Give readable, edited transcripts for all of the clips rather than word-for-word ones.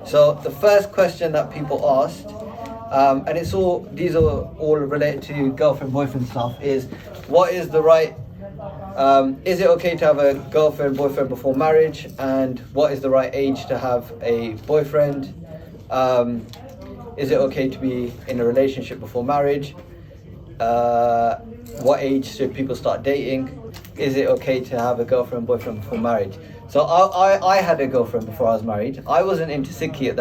So the first question that people asked, and these are all related to girlfriend boyfriend stuff, is what is the right, is it okay to have a girlfriend boyfriend before marriage, and what is the right age to have a boyfriend? Is it okay to be in a relationship before marriage? What age should people start dating? Is it okay to have a girlfriend boyfriend before marriage? So I had a girlfriend before I was married. I wasn't into Sikhi at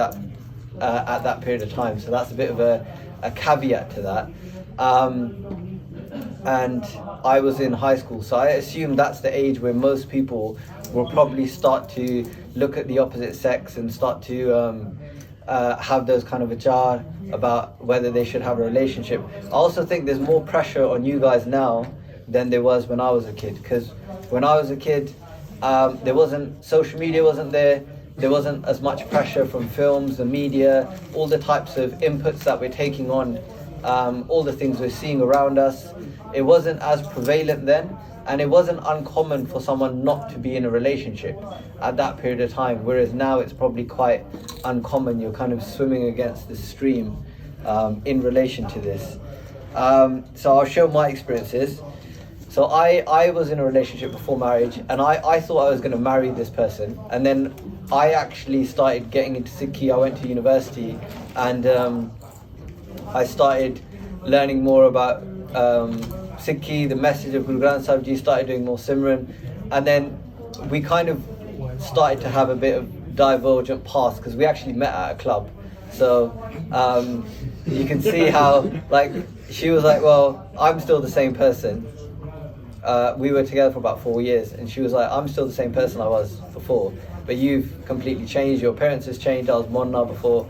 that period of time, so that's a bit of a caveat to that. And I was in high school, so I assume that's the age where most people will probably start to look at the opposite sex and start to have those kind of vichar about whether they should have a relationship. I also think there's more pressure on you guys now than there was when I was a kid, because when I was a kid, social media wasn't there. There wasn't as much pressure from films, the media, all the types of inputs that we're taking on, all the things we're seeing around us. It wasn't as prevalent then, and it wasn't uncommon for someone not to be in a relationship at that period of time, whereas now it's probably quite uncommon. You're kind of swimming against the stream in relation to this. So I'll show my experiences. So I was in a relationship before marriage, and I thought I was going to marry this person, and then I actually started getting into Sikhi. I went to university, and I started learning more about Sikhi, the message of Guru Granth Sahib Ji, started doing more simran, and then we kind of started to have a bit of divergent paths, because we actually met at a club. So you can see how, like, she was like, well, I'm still the same person. We were together for about 4 years, and she was like, I'm still the same person I was before, but you've completely changed. Your appearance has changed. I was Monna before,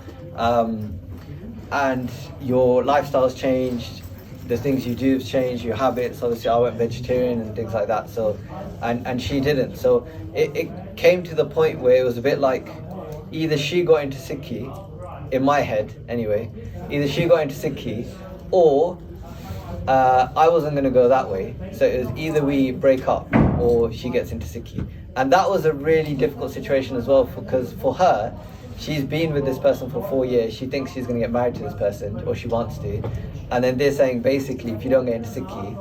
and your lifestyle's changed. The things you do have changed, your habits. Obviously, I went vegetarian and things like that. So, and she didn't. So it came to the point where it was a bit like, either she got into Sikhi, in my head anyway, either she got into Sikhi, or I wasn't going to go that way. So it was either we break up or she gets into Sikhi. And that was a really difficult situation as well, because for her, she's been with this person for 4 years. She thinks she's going to get married to this person, or she wants to. And then they're saying, basically, if you don't get into Sikhi,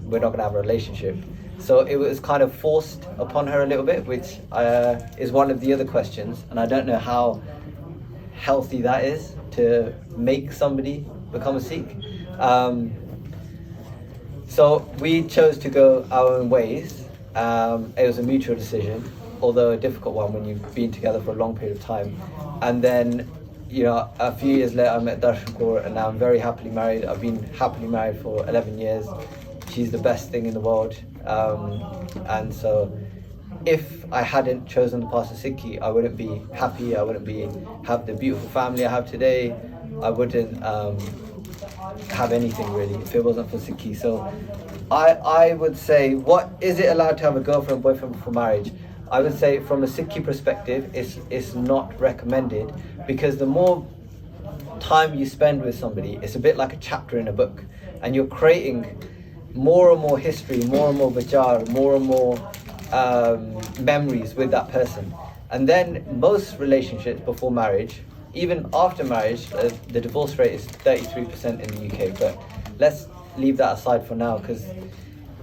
we're not going to have a relationship. So it was kind of forced upon her a little bit, which is one of the other questions. And I don't know how healthy that is, to make somebody become a Sikh. So we chose to go our own ways. It was a mutual decision, although a difficult one when you've been together for a long period of time. And then, you know, a few years later I met Darshan, and now I'm very happily married. I've been happily married for 11 years. She's the best thing in the world. And so if I hadn't chosen the path of Sikhi, I wouldn't be happy. I wouldn't have the beautiful family I have today. I wouldn't have anything really if it wasn't for Sikhi. So I would say, what is it allowed to have a girlfriend boyfriend before marriage? I would say from a Sikhi perspective, it's not recommended, because the more time you spend with somebody, it's a bit like a chapter in a book, and you're creating more and more history, more and more vichar, more and more memories with that person. And then most relationships before marriage, even after marriage, the divorce rate is 33% in the UK, but let's leave that aside for now, because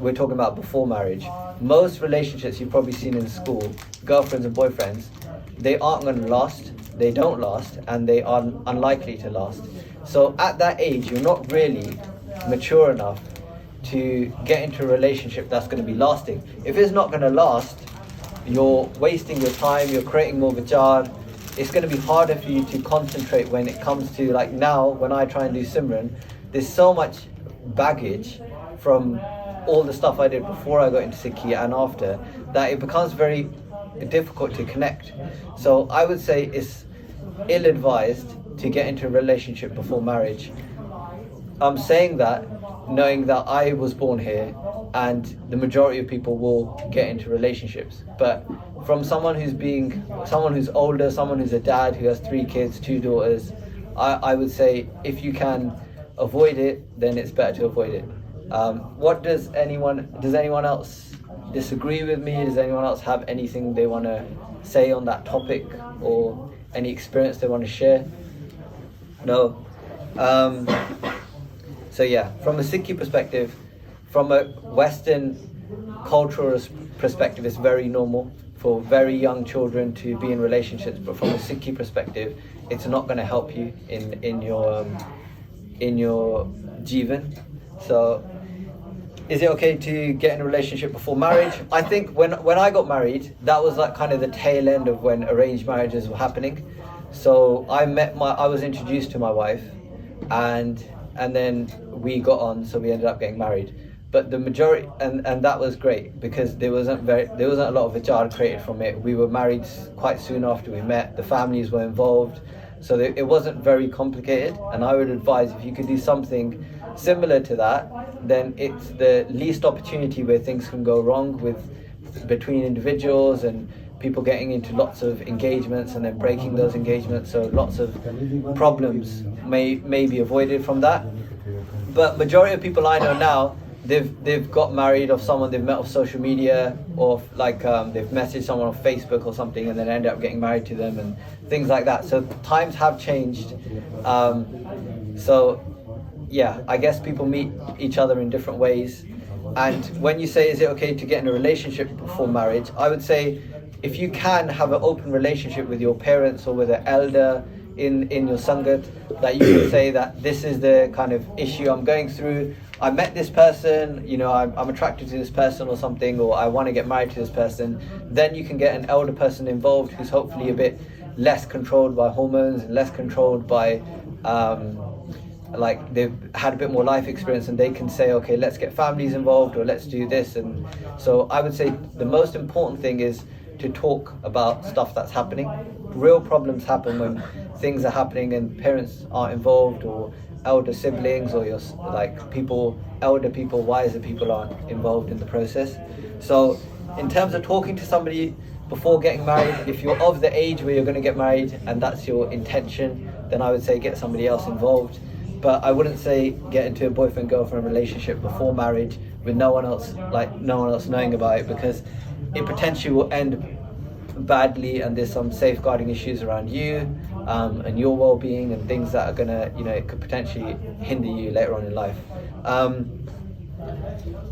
we're talking about before marriage. Most relationships you've probably seen in school, girlfriends and boyfriends, they aren't going to last, they don't last, and they are unlikely to last. So at that age, you're not really mature enough to get into a relationship that's going to be lasting. If it's not going to last, you're wasting your time, you're creating more vichar. It's going to be harder for you to concentrate when it comes to, like now, when I try and do simran, there's so much baggage from all the stuff I did before I got into Sikhi and after, that it becomes very difficult to connect. So I would say it's ill-advised to get into a relationship before marriage. I'm saying that knowing that I was born here and the majority of people will get into relationships, but from someone who's older, someone who's a dad who has 3 kids, 2 daughters, I would say if you can avoid it, then it's better to avoid it. Does anyone else disagree with me? Does anyone else have anything they want to say on that topic, or any experience they want to share? No. So yeah, from a Sikhi perspective, from a Western cultural perspective, it's very normal for very young children to be in relationships, but from a Sikhi perspective, it's not going to help you in your jivan. So is it okay to get in a relationship before marriage? I think when I got married, that was like kind of the tail end of when arranged marriages were happening. So I was introduced to my wife, and then we got on, so we ended up getting married. But the majority, and that was great, because there wasn't a lot of vichar created from it. We were married quite soon after we met. The families were involved, so it wasn't very complicated. And I would advise, if you could do something similar to that, then it's the least opportunity where things can go wrong between individuals, and people getting into lots of engagements and then breaking those engagements. So lots of problems may be avoided from that. But majority of people I know now, they've got married off someone they've met off social media, or like they've messaged someone on Facebook or something, and then end up getting married to them and things like that. So times have changed. So yeah, I guess people meet each other in different ways. And when you say, is it okay to get in a relationship before marriage, I would say, if you can have an open relationship with your parents or with an elder in your sangat, that you can say that this is the kind of issue I'm going through. I met this person, I'm attracted to this person or something, or I want to get married to this person. Then you can get an elder person involved who's hopefully a bit less controlled by hormones, and less controlled by like they've had a bit more life experience, and they can say, okay, let's get families involved, or let's do this. And so I would say the most important thing is to talk about stuff that's happening. Real problems happen when things are happening and parents aren't involved, or elder siblings, or your elder people, wiser people aren't involved in the process. So in terms of talking to somebody before getting married, if you're of the age where you're going to get married and that's your intention, then I would say get somebody else involved. But I wouldn't say get into a boyfriend-girlfriend relationship before marriage with no one else knowing about it, because it potentially will end badly, and there's some safeguarding issues around you and your well-being, and things that are gonna, it could potentially hinder you later on in life.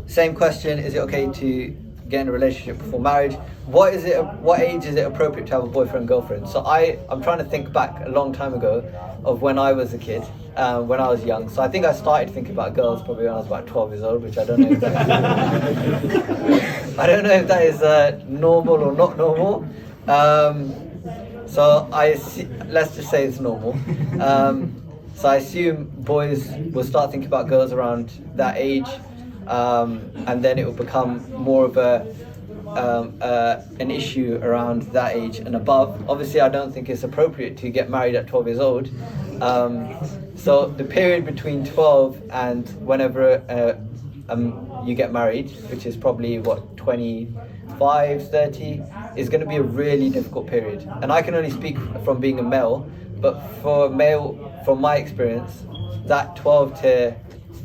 Same question, is it okay to get in a relationship before marriage? What age is it appropriate to have a boyfriend-girlfriend? So I'm trying to think back a long time ago of when I was a kid, when I was young. So I think I started thinking about girls probably when I was about 12 years old, which I don't know if that is normal or not normal. So let's just say it's normal. So I assume boys will start thinking about girls around that age, and then it will become more of an issue around that age and above. Obviously, I don't think it's appropriate to get married at 12 years old. So the period between 12 and whenever you get married, which is probably 25, 30, is going to be a really difficult period. And I can only speak from being a male, but for a male, from my experience, that 12 to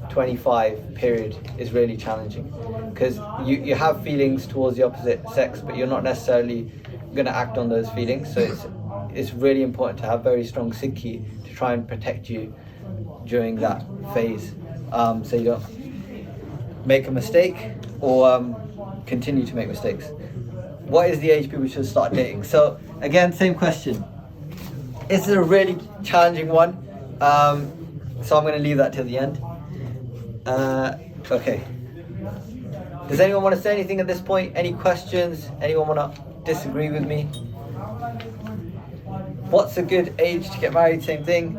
25 period is really challenging, because you have feelings towards the opposite sex, but you're not necessarily going to act on those feelings. So it's really important to have very strong Sikhi to try and protect you during that phase, so you don't make a mistake or continue to make mistakes. What is the age people should start dating? So again, same question. This is a really challenging one, so I'm going to leave that till the end. Okay. Does anyone want to say anything at this point? Any questions? Anyone want to disagree with me? What's a good age to get married? Same thing.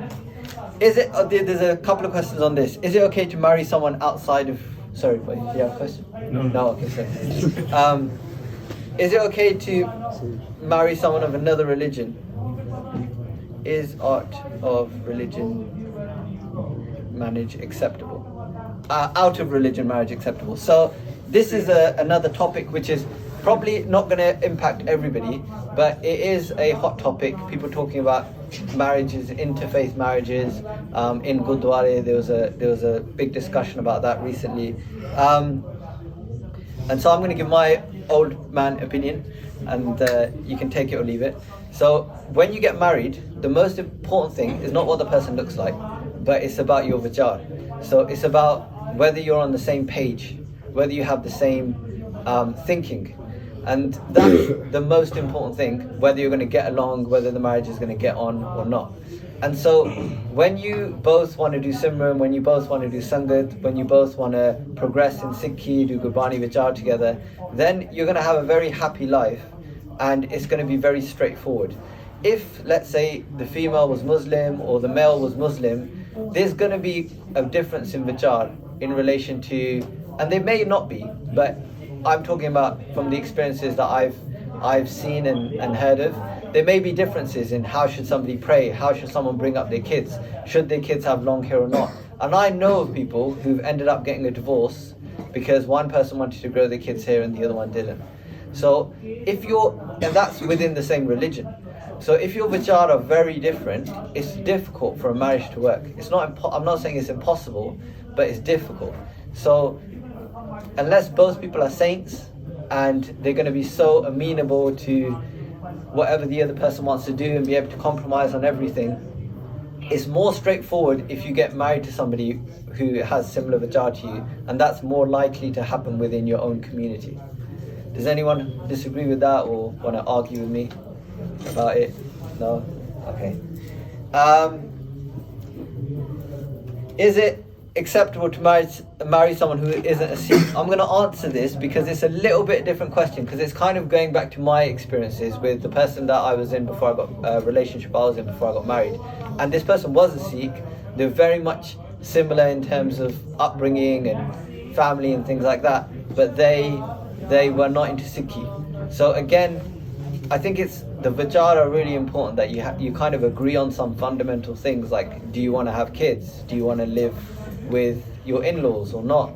Is it? There's a couple of questions on this. Is it okay to marry someone outside of? Sorry, buddy, do you have a question? No. Okay, sorry. Is it okay to marry someone of another religion? Is art of religion marriage acceptable? Out of religion marriage acceptable? So this is another topic which is probably not going to impact everybody, but it is a hot topic. People talking about marriages, interfaith marriages. In Gurdwara there was a big discussion about that recently, and so I'm going to give my old man opinion. and you can take it or leave it. So when you get married, the most important thing is not what the person looks like, but it's about your vichar. So it's about whether you're on the same page, whether you have the same thinking. And that's the most important thing, whether you're going to get along, whether the marriage is going to get on or not. And so when you both want to do simran, when you both want to do sangat, when you both want to progress in Sikhi, do gurbani vichar together, then you're going to have a very happy life, and it's going to be very straightforward. If, let's say, the female was Muslim or the male was Muslim, there's going to be a difference in vichar in relation to, and they may not be, but I'm talking about from the experiences that I've seen and heard of. There may be differences in how should somebody pray, how should someone bring up their kids, should their kids have long hair or not. And I know of people who've ended up getting a divorce because one person wanted to grow their kids' hair and the other one didn't. So and that's within the same religion. So if your vichar are very different, it's difficult for a marriage to work. It's not. I'm not saying it's impossible, but it's difficult. So unless both people are saints and they're going to be so amenable to whatever the other person wants to do and be able to compromise on everything, it's more straightforward if you get married to somebody who has similar vichar to you, and that's more likely to happen within your own community. Does anyone disagree with that or want to argue with me about it? No? Okay. Is it acceptable to marry someone who isn't a Sikh? I'm going to answer this because it's a little bit different question, because it's kind of going back to my experiences with the person that I was in before I got relationship I was in before I got married, and this person was a Sikh. They're very much similar in terms of upbringing and family and things like that, but they were not into Sikhi. So again, I think it's the vichar are really important, that you kind of agree on some fundamental things, like, do you want to have kids? Do you want to live with your in-laws or not?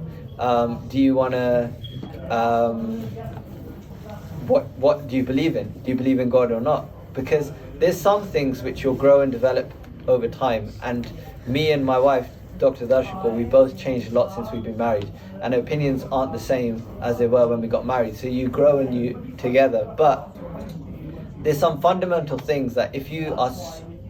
Do you want to what do you believe in? Do you believe in God or not? Because there's some things which you'll grow and develop over time, and me and my wife, Dr. Darshika, we both changed a lot since we've been married, and our opinions aren't the same as they were when we got married. So you grow and you together, but there's some fundamental things that if you are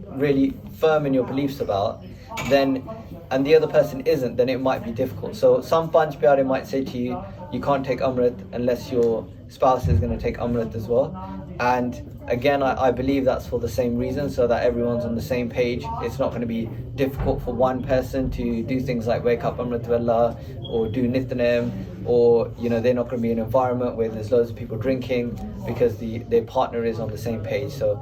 really firm in your beliefs about, then, and the other person isn't, then it might be difficult. So some Panch Pyare might say to you, you can't take Amrit unless your spouse is going to take Amrit as well. And again, I believe that's for the same reason, so that everyone's on the same page. It's not going to be difficult for one person to do things like wake up Amrit Vela or do Nithanem, or they're not going to be in an environment where there's loads of people drinking, because their partner is on the same page. So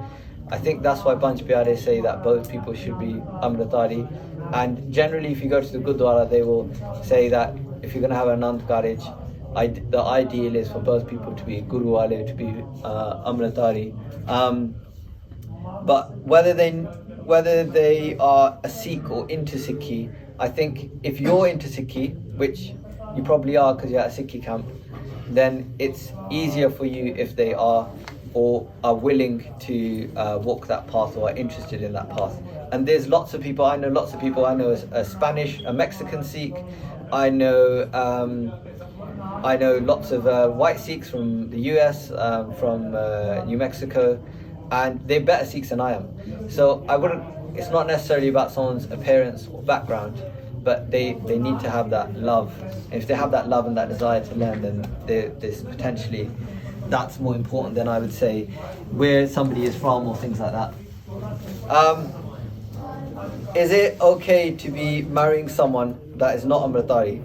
I think that's why Panch Pyare say that both people should be Amritari. And generally, if you go to the Gurdwara, they will say that if you're going to have an Anand Karaj, the ideal is for both people to be Guru Wale, to be Amritari. But whether they are a Sikh or into Sikhi, I think if you're into Sikhi, which you probably are because you're at a Sikhi camp, then it's easier for you if they are or are willing to walk that path or are interested in that path. And there's lots of people, I know a Spanish, a Mexican Sikh, I know lots of white Sikhs from the US, from New Mexico, and they're better Sikhs than I am. So it's not necessarily about someone's appearance or background, but they need to have that love. And if they have that love and that desire to learn, then there's potentially, that's more important than, I would say, where somebody is from or things like that. Is it okay to be marrying someone that is not Amritari,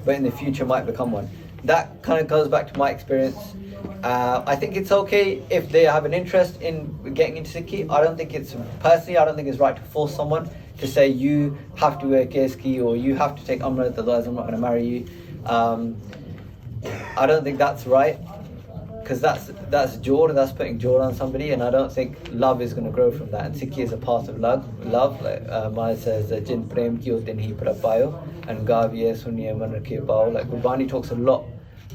but in the future might become one? That kind of goes back to my experience. I think it's okay if they have an interest in getting into Sikhi. I don't think it's right to force someone to say you have to wear keski or you have to take Amrit, otherwise I'm not going to marry you. I don't think that's right, because that's jor, that's putting jor on somebody, and I don't think love is going to grow from that. And Sikhi is a part of love. Like Maya says, Jin prem kiyo tin hi prapayo, and gaviye suniye man rakhe pao. Like Gurbani talks a lot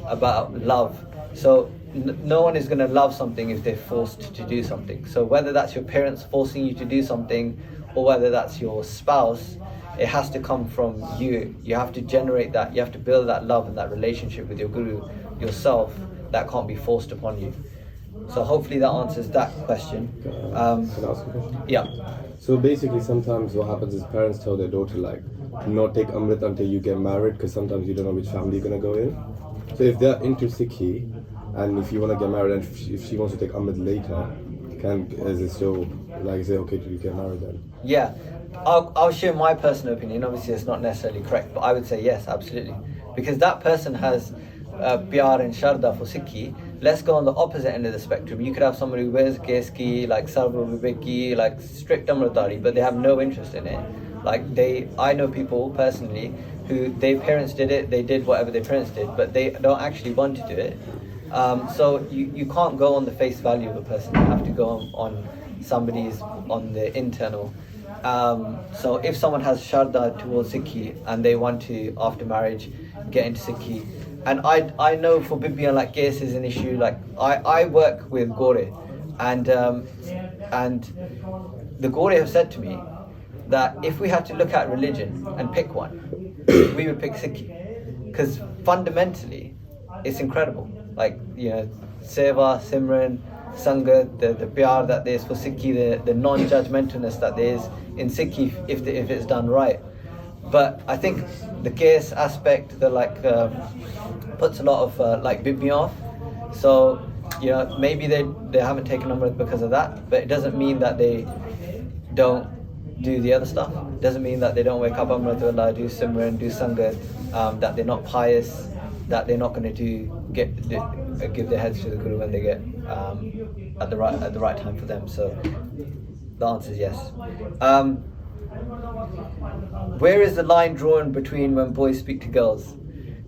about love. So no one is going to love something if they're forced to do something. So whether that's your parents forcing you to do something, or whether that's your spouse, it has to come from you. You have to generate that. You have to build that love and that relationship with your guru yourself. That can't be forced upon you. So hopefully that answers that question. Can I ask a question? Yeah. So basically, sometimes what happens is parents tell their daughter like, not take Amrit until you get married, because sometimes you don't know which family you're gonna go in. So if they're into Sikhi, and if you want to get married, and if she wants to take Amrit later, is it still like, is it okay to get married then? Yeah, I'll share my personal opinion. Obviously, it's not necessarily correct, but I would say yes, absolutely, because that person has pyar and sharda for Sikhi. Let's go on the opposite end of the spectrum. You could have somebody who wears keski, like sarva viveki, like strict amritari, but they have no interest in it. Like I know people personally who their parents did it, they did whatever their parents did, but they don't actually want to do it. So you can't go on the face value of a person. You have to go on somebody's, on the internal. So if someone has sharda towards Sikhi and they want to, after marriage, get into Sikhi, and I know for Bibiyan, like case is an issue. Like I work with Gore, and the Gore have said to me that if we had to look at religion and pick one, we would pick Sikhi, because fundamentally it's incredible. Like, you know, seva, simran, sangat, the pyar that there is for Sikhi, the non-judgmentalness that there is in Sikhi if it's done right. But I think the case aspect, the puts a lot of like bib me off. So, you know, maybe they haven't taken Amrit because of that, but it doesn't mean that they don't do the other stuff. It doesn't mean that they don't wake up Amritullah, do Simran, do Sangat, that they're not pious, that they're not going to give their heads to the Guru when they get at the right time for them. So the answer is yes. Where is the line drawn between when boys speak to girls?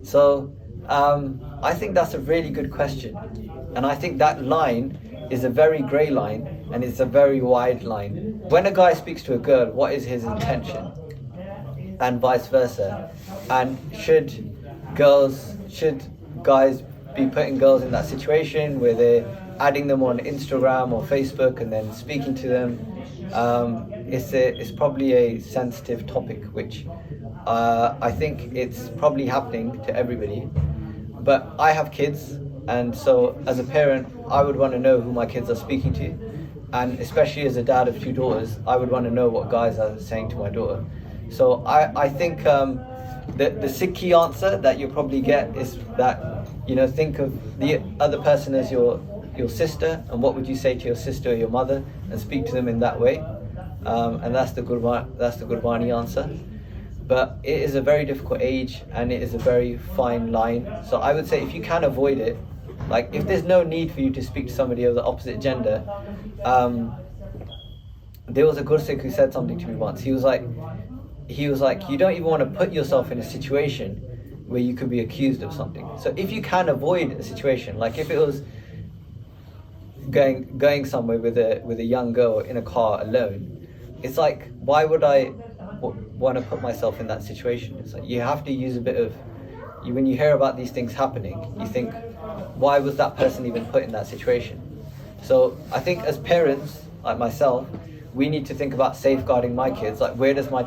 So I think that's a really good question, and I think that line is a very grey line, and it's a very wide line. When a guy speaks to a girl, what is his intention, and vice versa? And should guys be putting girls in that situation where they're adding them on Instagram or Facebook and then speaking to them? It's probably a sensitive topic, which I think it's probably happening to everybody. But I have kids, and so as a parent, I would want to know who my kids are speaking to, and especially as a dad of two daughters, I would want to know what guys are saying to my daughter. So I think the Sikhi answer that you'll probably get is that, you know, think of the other person as your sister, and what would you say to your sister or your mother, and speak to them in that way, and that's the gurbani answer. But it is a very difficult age, and it is a very fine line. So I would say if you can avoid it, like if there's no need for you to speak to somebody of the opposite gender, there was a Gursikh who said something to me once. He was like, you don't even want to put yourself in a situation where you could be accused of something. So if you can avoid a situation, like if it was going somewhere with a young girl in a car alone, it's like, why would I want to put myself in that situation? It's like you have to use a bit of, when you hear about these things happening, you think, why was that person even put in that situation? So I think as parents, like myself, we need to think about safeguarding my kids. Like, where does my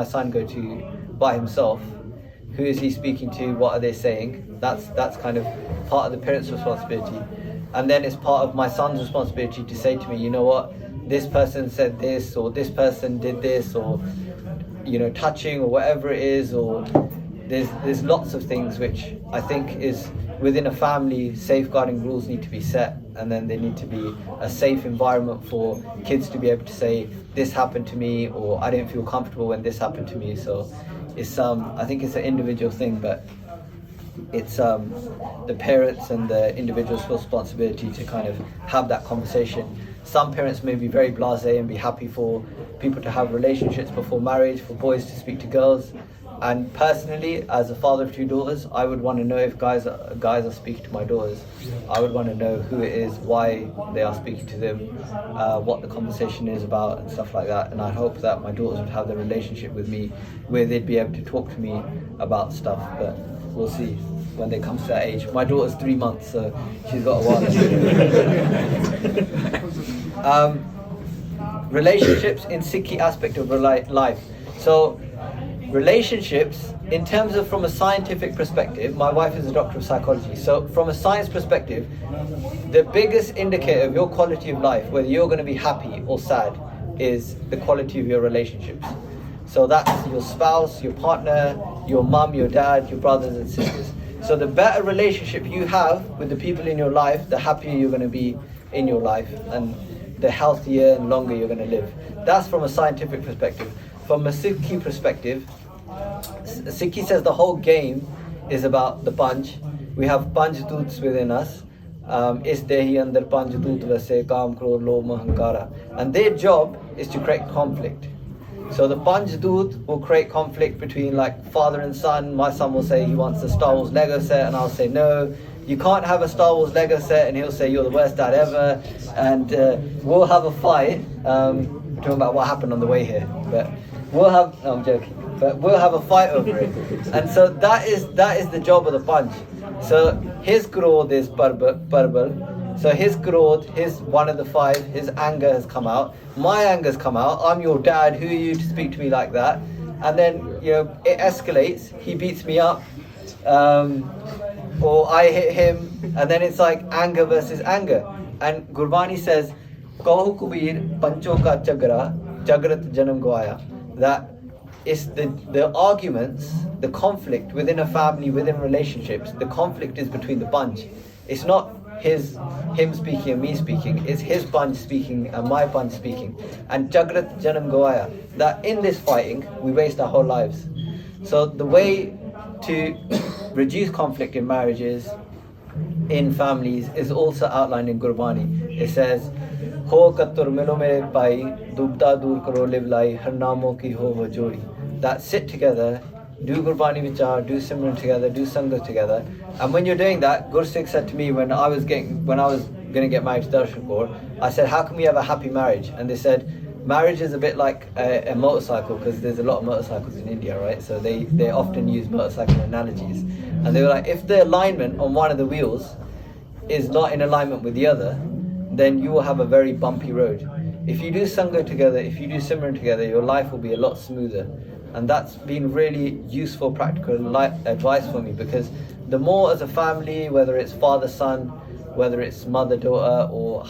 son go to by himself? Who is he speaking to? What are they saying? That's kind of part of the parent's responsibility. And then it's part of my son's responsibility to say to me, you know what, this person said this, or this person did this, or, you know, touching, or whatever it is, or there's lots of things which I think is within a family. Safeguarding rules need to be set, and then there need to be a safe environment for kids to be able to say, this happened to me, or I didn't feel comfortable when this happened to me. So it's I think it's an individual thing, but it's the parents and the individual's responsibility to kind of have that conversation. Some parents may be very blasé and be happy for people to have relationships before marriage, for boys to speak to girls. And personally, as a father of two daughters, I would want to know if guys are speaking to my daughters. I would want to know who it is, why they are speaking to them, what the conversation is about, and stuff like that. And I hope that my daughters would have the relationship with me where they'd be able to talk to me about stuff. But we'll see when they come to that age. My daughter's 3 months, so she's got a while. Relationships in Sikhi aspect of life. So relationships, in terms of from a scientific perspective, my wife is a doctor of psychology, so from a science perspective, the biggest indicator of your quality of life, whether you're going to be happy or sad, is the quality of your relationships. So that's your spouse, your partner, your mum, your dad, your brothers and sisters. So the better relationship you have with the people in your life, the happier you're going to be in your life, and the healthier and longer you're going to live. That's from a scientific perspective. From a Sikhi perspective, Sikhi says the whole game is about the panch. We have panch doots within us. Is dehi andar panch doot vase kaam krodh lobh moh ahankara. And their job is to create conflict. So the panch doot will create conflict between like father and son. My son will say he wants a Star Wars Lego set, and I'll say no, you can't have a Star Wars Lego set, and he'll say you're the worst dad ever, and we'll have a fight. We're talking about what happened on the way here, but we'll have. No, I'm joking. But we'll have a fight over it, and so that is the job of the panch. So his krodh is parbal. So his krodh, his one of the five, his anger has come out. My anger's come out. I'm your dad. Who are you to speak to me like that? And then it escalates. He beats me up, or I hit him, and then it's like anger versus anger. And Gurbani says, "Kahu Kubir pancho ka chagra, chagrat janam goaya." That it's the arguments, the conflict within a family, within relationships. The conflict is between the panch. It's not him speaking and me speaking. It's his panch speaking and my panch speaking. And chagrat janam goaya. That in this fighting we waste our whole lives. So the way to reduce conflict in marriages, in families, is also outlined in Gurbani. It says, "Ho katur milo mere pai, dubda dur karo livlai, har namo ki ho wo jodi." That sit together, do gurbani vichar, do simran together, do sangat together. And when you're doing that, Gur Sikh said to me when I was going to get married to Darshan Kaur, I said, "How can we have a happy marriage?" And they said, marriage is a bit like a motorcycle, because there's a lot of motorcycles in India, right? So they often use motorcycle analogies. And they were like, if the alignment on one of the wheels is not in alignment with the other, then you will have a very bumpy road. If you do Sangha together, if you do Simran together, your life will be a lot smoother. And that's been really useful, practical advice for me, because the more as a family, whether it's father-son, whether it's mother-daughter, or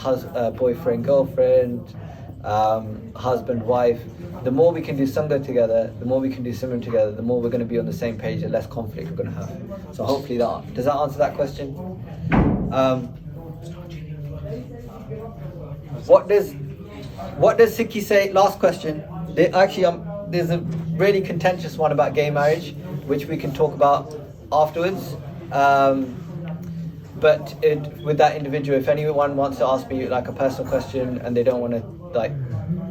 boyfriend-girlfriend, husband-wife, the more we can do Sangha together, the more we can do Simran together, the more we're going to be on the same page, the less conflict we're going to have. So hopefully does that answer that question? What does Sikhi say? Last question. There's a really contentious one about gay marriage, which we can talk about afterwards. But with that individual, if anyone wants to ask me like a personal question and they don't want to like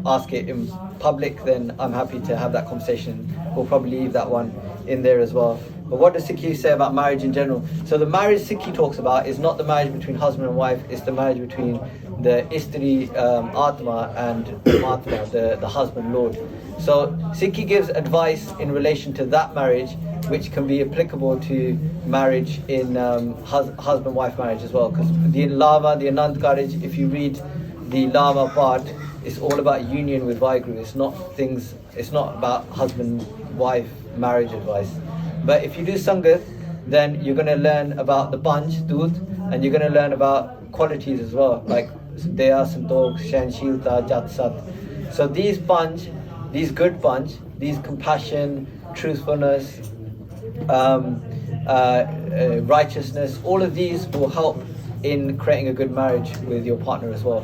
ask it in public, then I'm happy to have that conversation. We'll probably leave that one in there as well. But what does Sikhi say about marriage in general? So the marriage Sikhi talks about is not the marriage between husband and wife, it's the marriage between the Istri Atma and Matma, the husband Lord. So Sikhi gives advice in relation to that marriage, which can be applicable to marriage in husband-wife marriage as well. Because the Lava, the Anand Karaj, if you read the Lava part, it's all about union with Vaheguru. It's not about husband-wife marriage advice. But if you do Sangat, then you're going to learn about the Panch, Doot, and you're going to learn about qualities as well, like Daya, Santokh, Shanshilta, Jat, Sat. So these Panch, these good Panch, these compassion, truthfulness, righteousness, all of these will help in creating a good marriage with your partner as well.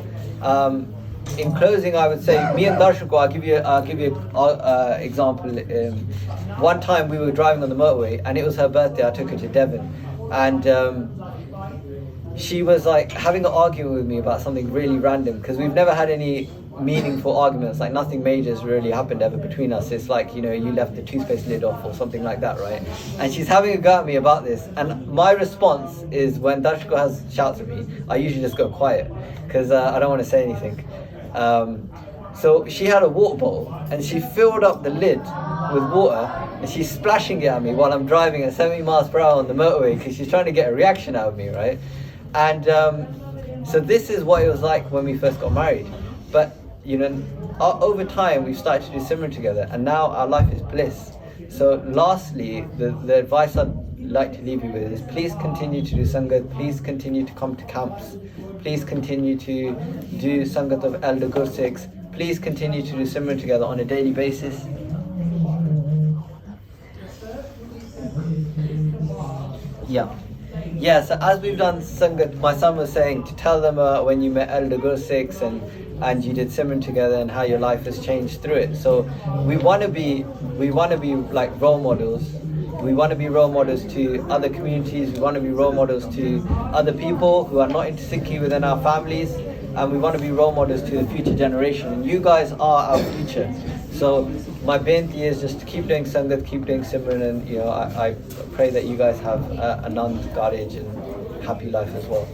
In closing, I would say, me and Darshan, I'll give you an example. One time we were driving on the motorway, and it was her birthday. I took her to Devon, and she was like having an argument with me about something really random, because we've never had any meaningful arguments, like nothing major has really happened ever between us. It's like, you left the toothpaste lid off or something like that, right? And she's having a go at me about this, and my response is, when Darshiko shouts at me, I usually just go quiet, because I don't want to say anything. So she had a water bottle, and she filled up the lid with water, and she's splashing it at me while I'm driving at 70 miles per hour on the motorway, because she's trying to get a reaction out of me, right? And so this is what it was like when we first got married. But over time we've started to do Simran together, and now our life is bliss. So lastly, the advice I'd like to leave you with is please continue to do sangat, please continue to come to camps, please continue to do sangat of elder Gursikhs, please continue to do simran together on a daily basis. Yeah, so as we've done sangat, my son was saying to tell them when you met elder Gursikhs and you did simran together and how your life has changed through it. So we want to be like role models. We want to be role models to other communities. We want to be role models to other people who are not into Sikhi within our families, and we want to be role models to the future generation. And you guys are our future. So my binti is just to keep doing sangat, keep doing simran, and I pray that you guys have a non-garbage and happy life as well.